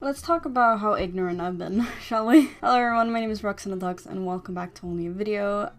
Let's talk about how ignorant I've been, shall we? Hello everyone, my name is Roxanna and welcome back to only a video.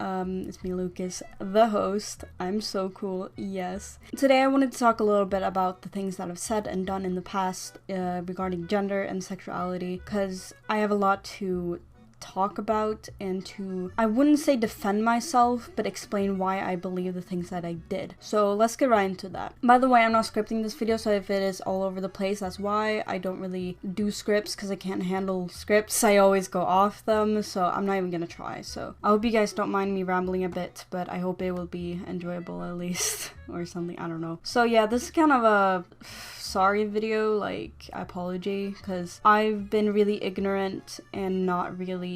It's me, Lucas, the host. I'm so cool, yes. Today I wanted to talk a little bit about the things that I've said and done in the past regarding gender and sexuality, because I have a lot to talk about and to, I wouldn't say defend myself, but explain why I believe the things that I did. So let's get right into that. By the way, I'm not scripting this video, so if it is all over the place, that's why. I don't really do scripts because I can't handle scripts. I always go off them, so I'm not even gonna try. So I hope you guys don't mind me rambling a bit, but I hope it will be enjoyable at least, or something, I don't know. So yeah, this is kind of a sorry video, like apology, because I've been really ignorant and not really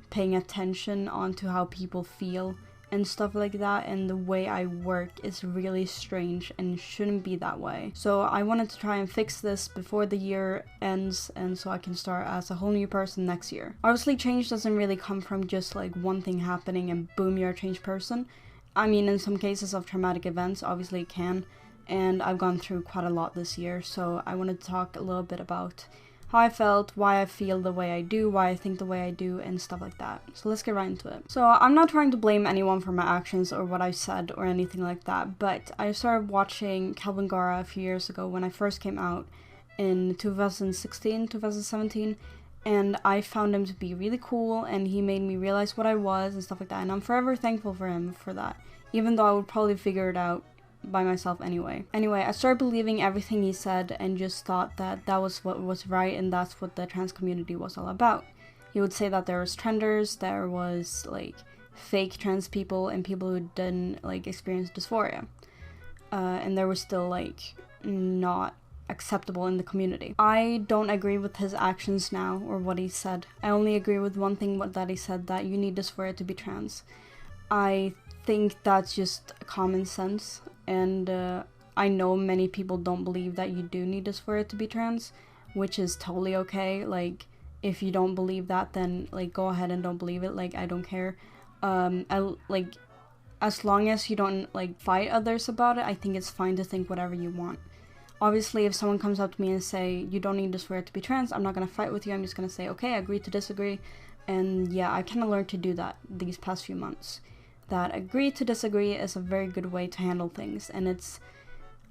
paying attention onto how people feel and stuff like that, and the way I work is really strange and shouldn't be that way. So I wanted to try and fix this before the year ends, and so I can start as a whole new person next year. Obviously change doesn't really come from just like one thing happening and boom, you're a changed person. I mean, in some cases of traumatic events, obviously it can, and I've gone through quite a lot this year, so I wanted to talk a little bit about how I felt, why I feel the way I do, why I think the way I do, and stuff like that. So let's get right into it. So I'm not trying to blame anyone for my actions or what I said or anything like that, but I started watching Calvin Gara a few years ago when I first came out in 2016, 2017, and I found him to be really cool, and he made me realize what I was and stuff like that, and I'm forever thankful for him for that, even though I would probably figure it out by myself anyway. I started believing everything he said and just thought that that was what was right, and that's what the trans community was all about. He would say that there was trenders, there was like fake trans people and people who didn't like experience dysphoria, and there was still like not acceptable in the community. I don't agree with his actions now or what he said. I only agree with one thing that he said, that you need dysphoria to be trans. I think that's just common sense, and I know many people don't believe that you do need dysphoria to be trans, which is totally okay. Like, if you don't believe that, then like go ahead and don't believe it. Like, I don't care. Like, as long as you don't like fight others about it, I think it's fine to think whatever you want. Obviously, if someone comes up to me and say you don't need dysphoria to be trans, I'm not gonna fight with you. I'm just gonna say, okay, I agree to disagree. And yeah, I kind of learned to do that these past few months. That agree to disagree is a very good way to handle things, and it's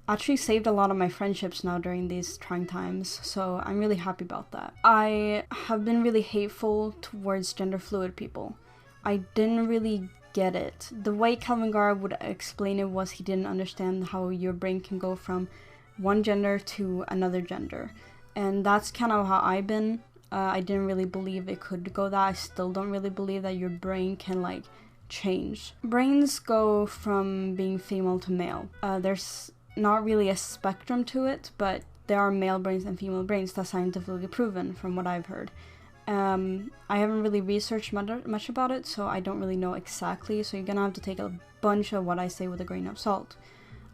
actually saved a lot of my friendships now during these trying times, so I'm really happy about that. I have been really hateful towards gender fluid people. I didn't really get it. The way Calvin Gara would explain it was he didn't understand how your brain can go from one gender to another gender, and that's kind of how I've been. I didn't really believe it could go that. I still don't really believe that your brain can like change. Brains go from being female to male. There's not really a spectrum to it, but there are male brains and female brains. That's scientifically proven from what I've heard. I haven't really researched much about it, so I don't really know exactly, so you're gonna have to take a bunch of what I say with a grain of salt.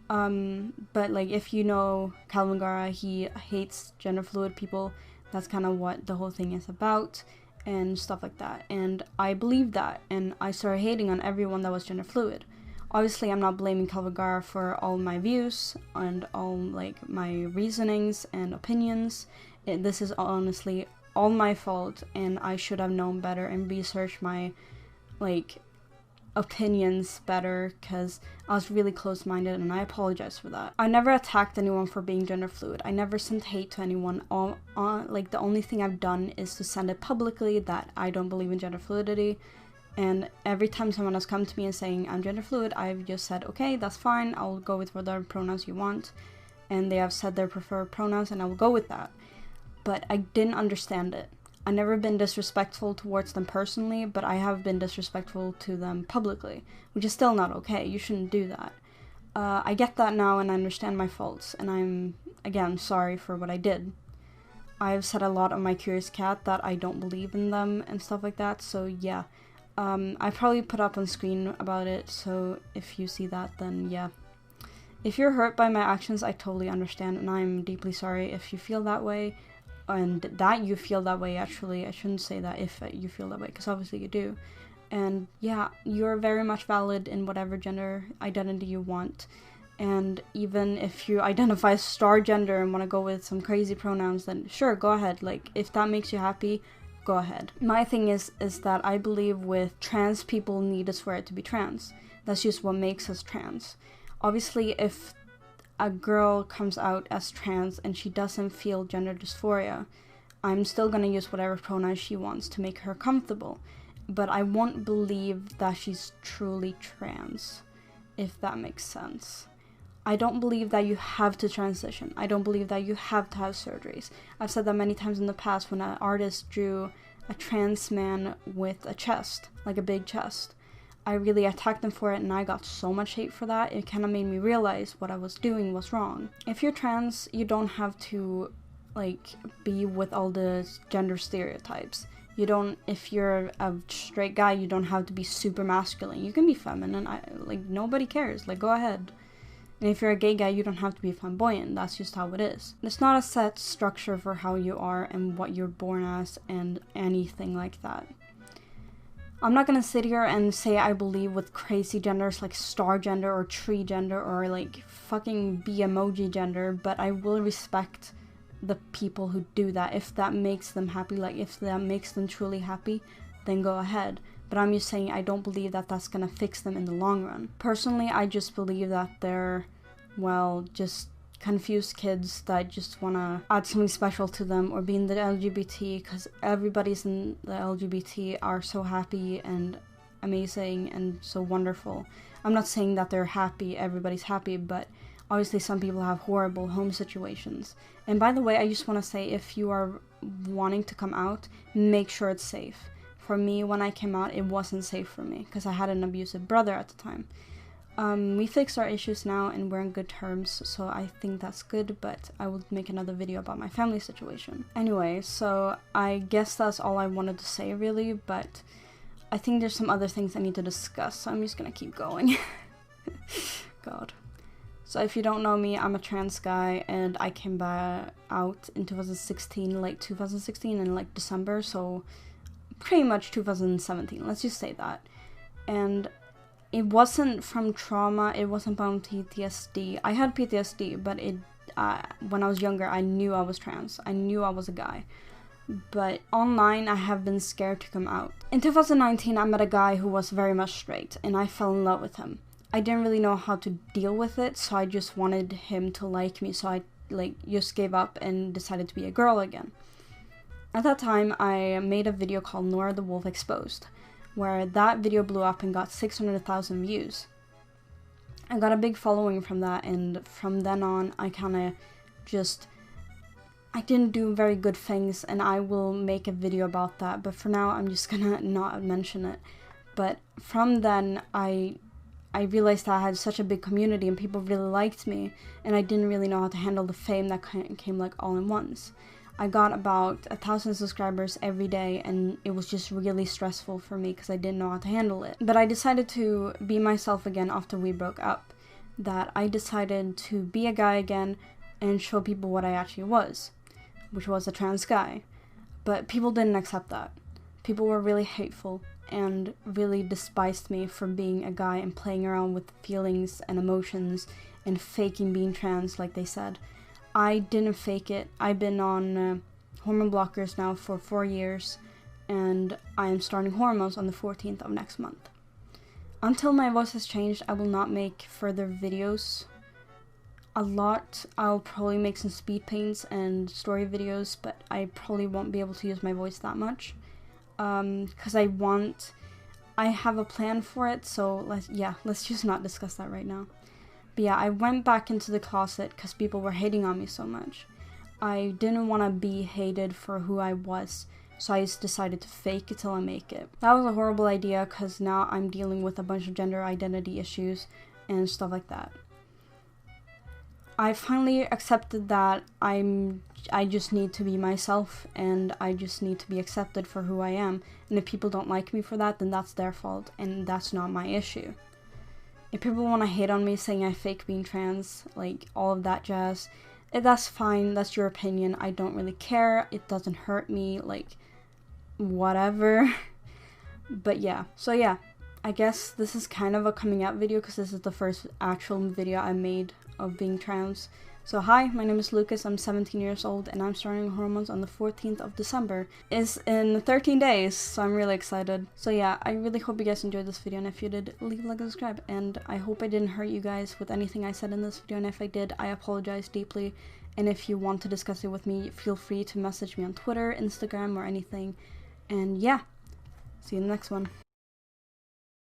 But like, if you know Calvin Gara, he hates gender fluid people. That's kind of what the whole thing is about, and stuff like that, and I believed that, and I started hating on everyone that was gender fluid. Obviously, I'm not blaming Calvin Gara for all my views and all like my reasonings and opinions. This is honestly all my fault, and I should have known better and researched my like opinions better, because I was really close-minded, and I apologize for that. I never attacked anyone for being gender fluid. I never sent hate to anyone. Like, the only thing I've done is to send it publicly that I don't believe in gender fluidity, and every time someone has come to me and saying I'm gender fluid, I've just said, okay, that's fine, I'll go with whatever pronouns you want, and they have said their preferred pronouns, and I will go with that. But I didn't understand it. I've never been disrespectful towards them personally, but I have been disrespectful to them publicly, which is still not okay. You shouldn't do that. I get that now, and I understand my faults, and I'm, again, sorry for what I did. I've said a lot on my Curious Cat that I don't believe in them and stuff like that, so yeah. I probably put up on screen about it, so if you see that, then yeah. If you're hurt by my actions, I totally understand, and I'm deeply sorry if you feel that way. And that you feel that way, actually. I shouldn't say that if you feel that way, because obviously you do. And yeah, you're very much valid in whatever gender identity you want. And even if you identify as star gender and want to go with some crazy pronouns, then sure, go ahead. Like, if that makes you happy, go ahead. My thing is that I believe with trans people need to swear to be trans. That's just what makes us trans. Obviously, if a girl comes out as trans and she doesn't feel gender dysphoria, I'm still gonna use whatever pronouns she wants to make her comfortable. But I won't believe that she's truly trans, if that makes sense. I don't believe that you have to transition. I don't believe that you have to have surgeries. I've said that many times in the past when an artist drew a trans man with a chest, like a big chest. I really attacked them for it, and I got so much hate for that. It kind of made me realize what I was doing was wrong. If you're trans, you don't have to, like, be with all the gender stereotypes. You don't, if you're a straight guy, you don't have to be super masculine. You can be feminine. Like, nobody cares. Like, go ahead. And if you're a gay guy, you don't have to be flamboyant. That's just how it is. It's not a set structure for how you are and what you're born as and anything like that. I'm not gonna sit here and say I believe with crazy genders like star gender or tree gender or like fucking bee emoji gender, but I will respect the people who do that. If that makes them happy, like if that makes them truly happy, then go ahead. But I'm just saying I don't believe that that's gonna fix them in the long run. Personally, I just believe that they're, well, just confused kids that just wanna add something special to them or be in the LGBT, because everybody's in the LGBT are so happy and amazing and so wonderful. I'm not saying that they're happy, everybody's happy, but obviously some people have horrible home situations. And by the way, I just want to say, if you are wanting to come out, make sure it's safe. For me, when I came out, it wasn't safe for me because I had an abusive brother at the time. We fixed our issues now and we're on good terms, so I think that's good, but I will make another video about my family situation. Anyway, so I guess that's all I wanted to say really, but I think there's some other things I need to discuss, so I'm just gonna keep going. God. So if you don't know me, I'm a trans guy and I came back out in 2016, late 2016 in like December, so pretty much 2017, let's just say that. And it wasn't from trauma, it wasn't from PTSD. I had PTSD, but when I was younger, I knew I was trans. I knew I was a guy. But online, I have been scared to come out. In 2019, I met a guy who was very much straight, and I fell in love with him. I didn't really know how to deal with it, so I just wanted him to like me, so I just gave up and decided to be a girl again. At that time, I made a video called Nora the Wolf Exposed, where that video blew up and got 600,000 views. I got a big following from that, and from then on, I didn't do very good things, and I will make a video about that, but for now, I'm just gonna not mention it. But from then, I realized that I had such a big community and people really liked me, and I didn't really know how to handle the fame that came like all in once. I got about 1,000 subscribers every day, and it was just really stressful for me because I didn't know how to handle it. But I decided to be myself again after we broke up. That I decided to be a guy again and show people what I actually was, which was a trans guy. But people didn't accept that. People were really hateful and really despised me for being a guy and playing around with feelings and emotions and faking being trans, like they said. I didn't fake it. I've been on hormone blockers now for 4 years, and I am starting hormones on the 14th of next month. Until my voice has changed, I will not make further videos a lot. I'll probably make some speed paints and story videos, but I probably won't be able to use my voice that much. Because I have a plan for it, so let's just not discuss that right now. But yeah, I went back into the closet because people were hating on me so much. I didn't want to be hated for who I was, so I just decided to fake it till I make it. That was a horrible idea because now I'm dealing with a bunch of gender identity issues and stuff like that. I finally accepted that I just need to be myself, and I just need to be accepted for who I am. And if people don't like me for that, then that's their fault, and that's not my issue. If people want to hate on me saying I fake being trans, like all of that jazz, that's fine, that's your opinion. I don't really care, it doesn't hurt me, like, whatever. But yeah, so yeah, I guess this is kind of a coming out video because this is the first actual video I made of being trans. So hi, my name is Lucas, I'm 17 years old and I'm starting hormones on the 14th of December. It's in 13 days, so I'm really excited. So yeah, I really hope you guys enjoyed this video, and if you did, leave a like and subscribe. And I hope I didn't hurt you guys with anything I said in this video, and if I did, I apologize deeply. And if you want to discuss it with me, feel free to message me on Twitter, Instagram, or anything. And yeah, see you in the next one.